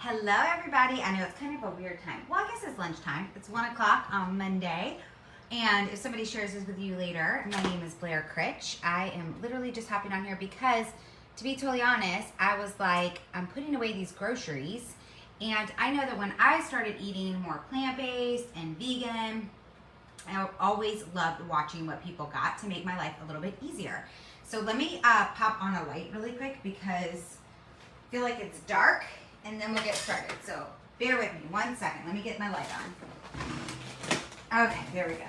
Hello everybody. I know it's kind of a weird time. Well, I guess it's lunchtime. It's 1 o'clock on Monday. And if somebody shares this with you later, my name is Blair Critch. I am literally just hopping on here because, to be totally honest, I was like, I'm putting away these groceries. And I know that when I started eating more plant-based and vegan, I always loved watching what people got to make my life a little bit easier. So let me pop on a light really quick because I feel like it's dark. And then we'll get started. So bear with me 1 second. Let me get my light on. Okay, there we go.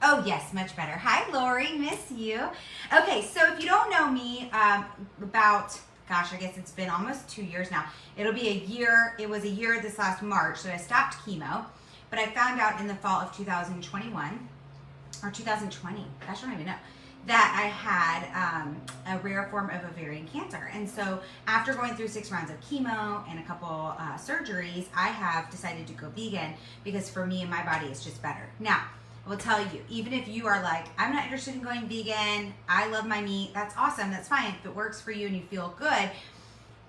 Oh yes, much better. Hi Lori, miss you. Okay, so if you don't know me, about, gosh, I guess it's been almost 2 years now. It'll be a year, it was a year this last March, so I stopped chemo. But I found out in the fall of 2021, or 2020, gosh, I don't even know, that I had a rare form of ovarian cancer. And so after going through 6 rounds of chemo and a couple surgeries, I have decided to go vegan because for me and my body it's just better. Now, I will tell you, even if you are like, I'm not interested in going vegan, I love my meat, that's awesome, that's fine if it works for you and you feel good.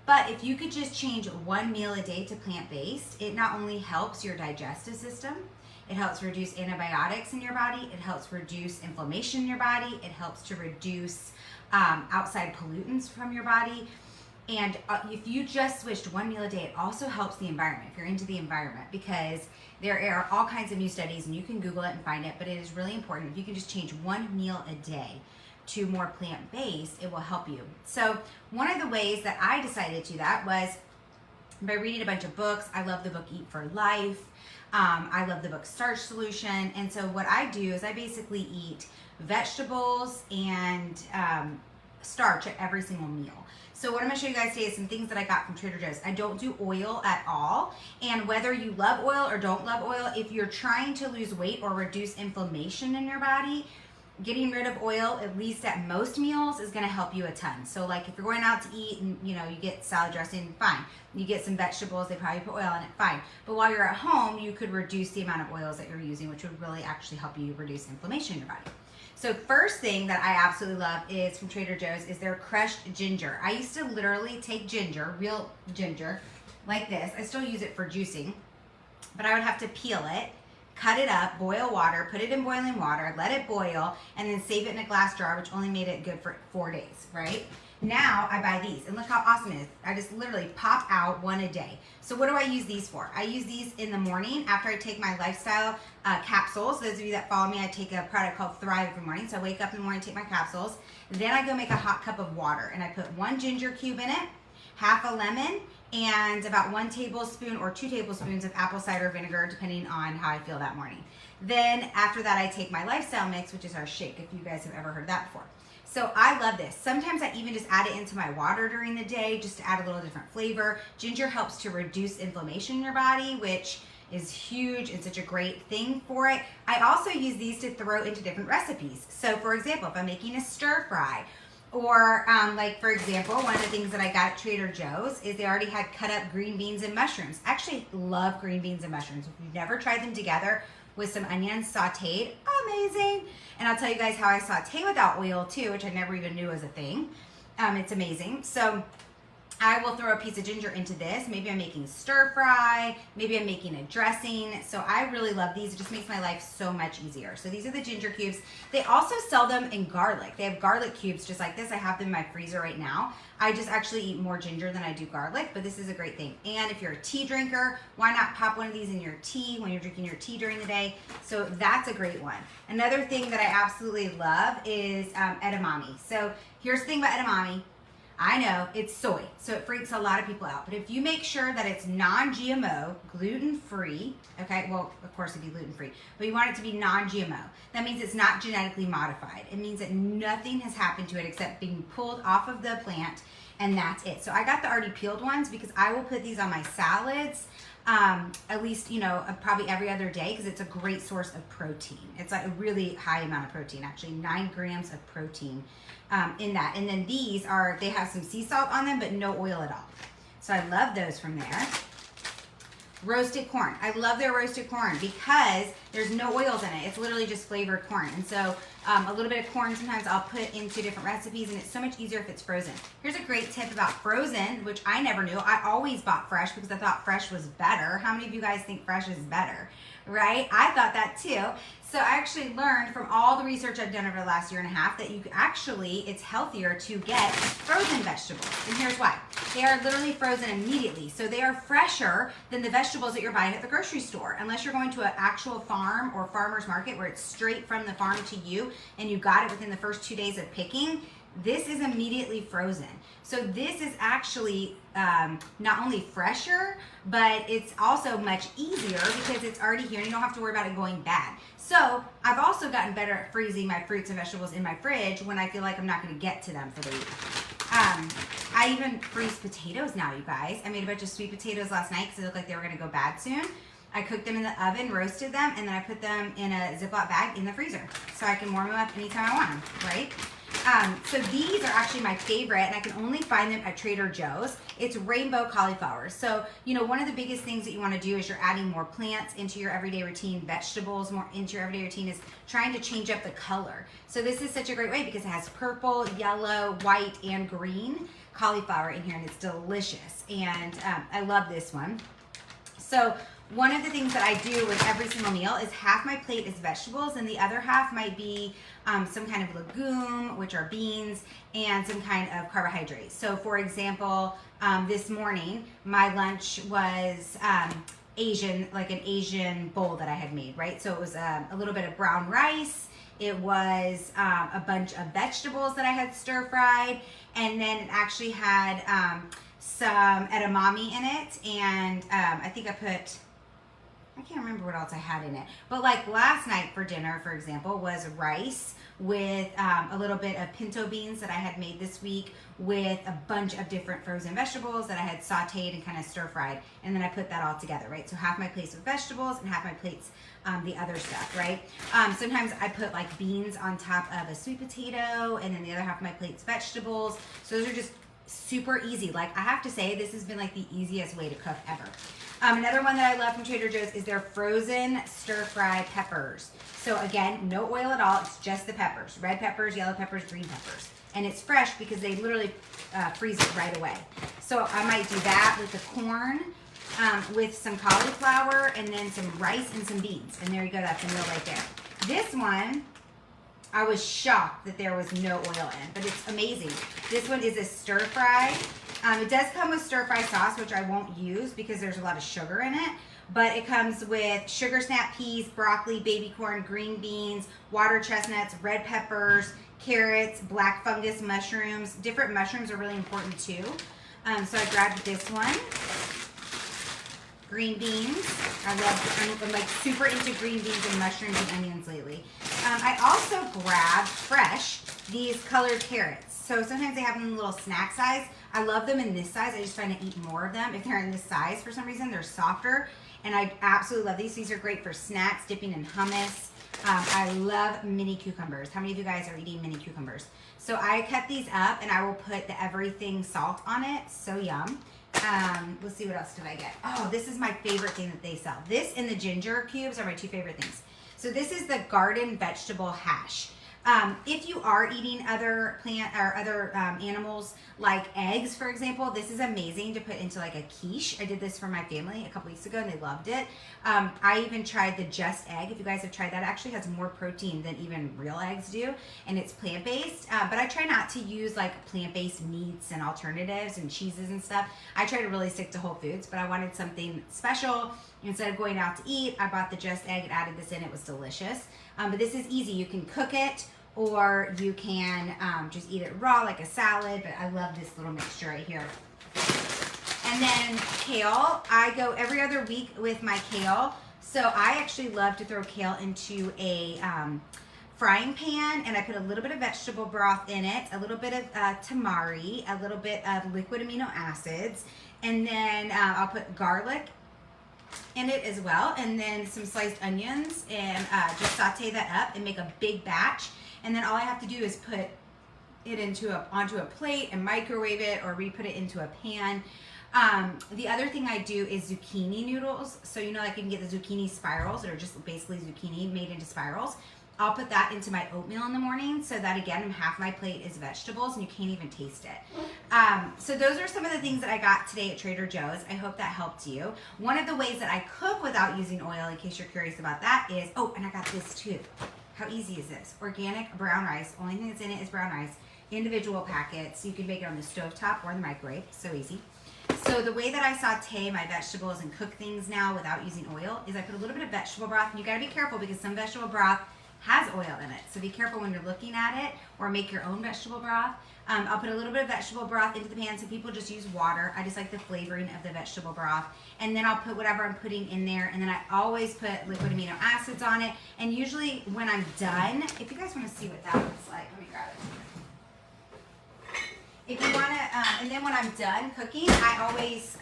But if you could just change 1 meal a day to plant-based, it not only helps your digestive system, it helps reduce antibiotics in your body. It helps reduce inflammation in your body. It helps to reduce outside pollutants from your body. And if you just switched 1 meal a day, it also helps the environment, if you're into the environment, because there are all kinds of new studies, and you can Google it and find it, but it is really important. If you can just change 1 meal a day to more plant-based, it will help you. So one of the ways that I decided to do that was by reading a bunch of books. I love the book Eat for Life. I love the book Starch Solution. And so what I do is I basically eat vegetables and starch at every single meal. So what I'm gonna show you guys today is some things that I got from Trader Joe's. I don't do oil at all. And whether you love oil or don't love oil, if you're trying to lose weight or reduce inflammation in your body, getting rid of oil, at least at most meals, is gonna help you a ton. So like if you're going out to eat and you get salad dressing, fine. You get some vegetables, they probably put oil in it, fine. But while you're at home, you could reduce the amount of oils that you're using, which would really actually help you reduce inflammation in your body. So first thing that I absolutely love is from Trader Joe's is their crushed ginger. I used to literally take ginger, real ginger, like this. I still use it for juicing, but I would have to peel it, cut it up, boil water, put it in boiling water, let it boil, and then save it in a glass jar, which only made it good for 4 days, right? Now I buy these, and look how awesome it is. I just literally pop out 1 a day. So what do I use these for? I use these in the morning after I take my lifestyle capsules. Those of you that follow me, I take a product called Thrive every morning. So I wake up in the morning, take my capsules. Then I go make a hot cup of water, and I put 1 ginger cube in it, half a lemon, and about 1 tablespoon or 2 tablespoons of apple cider vinegar, depending on how I feel that morning. Then after that, I take my lifestyle mix, which is our shake, if you guys have ever heard that before. So I love this. Sometimes I even just add it into my water during the day just to add a little different flavor. Ginger helps to reduce inflammation in your body, which is huge and such a great thing for it. I also use these to throw into different recipes. So for example, if I'm making a stir fry, or like for example, one of the things that I got at Trader Joe's is they already had cut up green beans and mushrooms. I actually love green beans and mushrooms. If you've never tried them together with some onions sauteed, amazing. And I'll tell you guys how I saute without oil too, which I never even knew was a thing. It's amazing. So I will throw a piece of ginger into this. Maybe I'm making stir fry, maybe I'm making a dressing. So I really love these. It just makes my life so much easier. So these are the ginger cubes. They also sell them in garlic. They have garlic cubes just like this. I have them in my freezer right now. I just actually eat more ginger than I do garlic, but this is a great thing. And if you're a tea drinker, why not pop one of these in your tea when you're drinking your tea during the day? So that's a great one. Another thing that I absolutely love is edamame. So here's the thing about edamame. I know it's soy, so it freaks a lot of people out. But if you make sure that it's non-GMO, gluten-free, okay, well, of course it'd be gluten-free, but you want it to be non-GMO. That means it's not genetically modified. It means that nothing has happened to it except being pulled off of the plant, and that's it. So I got the already peeled ones because I will put these on my salads at least, probably every other day because it's a great source of protein. It's like a really high amount of protein, actually 9 grams of protein in that. And then these they have some sea salt on them, but no oil at all. So I love those from there. Roasted corn. I love their roasted corn because There's no oils in it. It's literally just flavored corn. And so a little bit of corn sometimes I'll put into different recipes, and it's so much easier if it's frozen. Here's a great tip about frozen, which I never knew. I always bought fresh because I thought fresh was better. How many of you guys think fresh is better? Right? I thought that too. So I actually learned from all the research I've done over the last year and a half that it's healthier to get frozen vegetables. And here's why. They are literally frozen immediately. So they are fresher than the vegetables that you're buying at the grocery store. Unless you're going to an actual farm or farmer's market where it's straight from the farm to you and you got it within the first 2 days of picking, this is immediately frozen. So this is actually not only fresher, but it's also much easier because it's already here and you don't have to worry about it going bad. So I've also gotten better at freezing my fruits and vegetables in my fridge when I feel like I'm not going to get to them for the week. I even freeze potatoes now, you guys. I made a bunch of sweet potatoes last night because they looked like they were going to go bad soon. I cooked them in the oven, roasted them, and then I put them in a Ziploc bag in the freezer so I can warm them up anytime I want them, right? So these are actually my favorite, and I can only find them at Trader Joe's. It's rainbow cauliflower. So, you know, one of the biggest things that you want to do is you're adding more plants into your everyday routine, vegetables more into your everyday routine, is trying to change up the color. So this is such a great way because it has purple, yellow, white, and green cauliflower in here, and it's delicious. And I love this one. So one of the things that I do with every single meal is half my plate is vegetables and the other half might be some kind of legume, which are beans, and some kind of carbohydrates. So for example, this morning, my lunch was Asian, like an Asian bowl that I had made, right? So it was a little bit of brown rice. It was a bunch of vegetables that I had stir fried, and then it actually had some edamame in it, and I think I can't remember what else I had in it. But like last night for dinner, for example, was rice with a little bit of pinto beans that I had made this week with a bunch of different frozen vegetables that I had sauteed and kind of stir fried. And then I put that all together, right? So half my plate's with vegetables and half my plate's the other stuff, right? Sometimes I put like beans on top of a sweet potato, and then the other half of my plate's vegetables. So those are just super easy. Like I have to say, this has been like the easiest way to cook ever. Another one that I love from Trader Joe's is their frozen stir-fry peppers. So again, no oil at all. It's just the peppers. Red peppers, yellow peppers, green peppers. And it's fresh because they literally freeze it right away. So I might do that with the corn, with some cauliflower, and then some rice and some beans. And there you go. That's the meal right there. This one, I was shocked that there was no oil in, but it's amazing. This one is a stir-fry. It does come with stir-fry sauce, which I won't use because there's a lot of sugar in it. But it comes with sugar snap peas, broccoli, baby corn, green beans, water chestnuts, red peppers, carrots, black fungus mushrooms. Different mushrooms are really important too. So I grabbed this one. Green beans. I'm like super into green beans and mushrooms and onions lately. I also grabbed fresh these colored carrots. So sometimes they have them in little snack size. I love them in this size. I just find to eat more of them. If they're in this size for some reason, they're softer. And I absolutely love these. These are great for snacks, dipping in hummus. I love mini cucumbers. How many of you guys are eating mini cucumbers? So I cut these up and I will put the everything salt on it. So yum. Let's see, what else did I get? Oh, this is my favorite thing that they sell. This and the ginger cubes are my two favorite things. So this is the garden vegetable hash. If you are eating other plant or other animals like eggs, for example, this is amazing to put into like a quiche. I did this for my family a couple weeks ago and they loved it. I even tried the Just Egg. If you guys have tried that, it actually has more protein than even real eggs do, and it's plant-based. But I try not to use like plant-based meats and alternatives and cheeses and stuff. I try to really stick to whole foods, but I wanted something special. Instead of going out to eat, I bought the Just Egg and added this in. It was delicious. But this is easy. You can cook it, or you can just eat it raw like a salad, but I love this little mixture right here. And then kale, I go every other week with my kale. So I actually love to throw kale into a frying pan, and I put a little bit of vegetable broth in it, a little bit of tamari, a little bit of liquid amino acids, and then I'll put garlic in it as well, and then some sliced onions, and just saute that up and make a big batch. And then all I have to do is put it onto a plate and microwave it, or re-put it into a pan. The other thing I do is zucchini noodles. So you know, like you can get the zucchini spirals that are just basically zucchini made into spirals. I'll put that into my oatmeal in the morning so that again, half my plate is vegetables and you can't even taste it. So those are some of the things that I got today at Trader Joe's. I hope that helped you. One of the ways that I cook without using oil, in case you're curious about that, is, oh, and I got this too. How easy is this? Organic brown rice. Only thing that's in it is brown rice. Individual packets. You can make it on the stovetop or the microwave. So easy. So the way that I saute my vegetables and cook things now without using oil is I put a little bit of vegetable broth. And you got to be careful because some vegetable broth has oil in it. So be careful when you're looking at it, or make your own vegetable broth. I'll put a little bit of vegetable broth into the pan. Some people just use water. I just like the flavoring of the vegetable broth. And then I'll put whatever I'm putting in there. And then I always put liquid amino acids on it. And usually when I'm done, if you guys want to see what that looks like, let me grab it. If you want to, and then when I'm done cooking, I always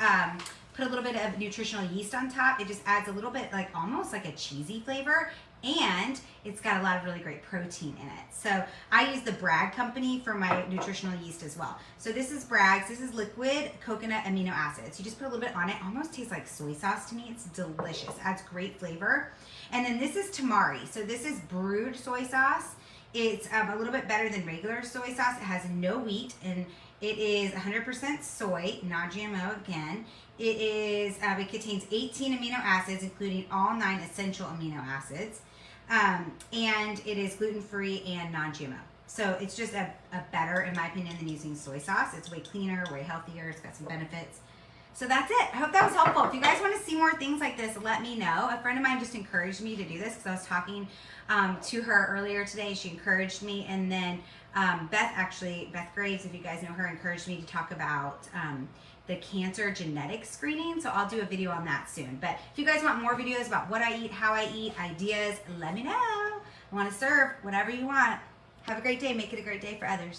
put a little bit of nutritional yeast on top. It just adds a little bit, like almost like a cheesy flavor. And it's got a lot of really great protein in it. So I use the Bragg company for my nutritional yeast as well. So this is Bragg's. This is liquid coconut amino acids. You just put a little bit on it. Almost tastes like soy sauce to me. It's delicious. Adds great flavor. And then this is Tamari. So this is brewed soy sauce. It's a little bit better than regular soy sauce. It has no wheat and it is 100% soy, non-GMO again. It contains 18 amino acids, including all 9 essential amino acids. And it is gluten-free and non-GMO. So it's just a better, in my opinion, than using soy sauce. It's way cleaner, way healthier. It's got some benefits. So that's it. I hope that was helpful. If you guys want to see more things like this, let me know. A friend of mine just encouraged me to do this because I was talking to her earlier today. She encouraged me. And then Beth Graves, if you guys know her, encouraged me to talk about the cancer genetic screening. So I'll do a video on that soon. But if you guys want more videos about what I eat, how I eat, ideas, let me know. I want to serve whatever you want. Have a great day. Make it a great day for others.